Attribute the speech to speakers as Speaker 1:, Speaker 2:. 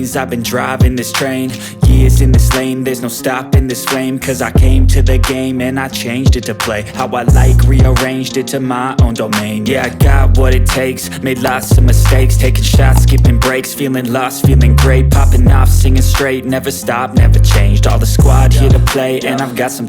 Speaker 1: lanes, I've been driving this train. Years in this lane, there's no stopping this flame. Cause I came to the game and I changed it to play how I like, rearranged it to my own domain. Yeah, I got what it takes, made lots of mistakes, taking shots, skipping breaks, feeling lost, feeling great, popping off, singing straight, never stopped, never changed. All the squad here to play, and I've got some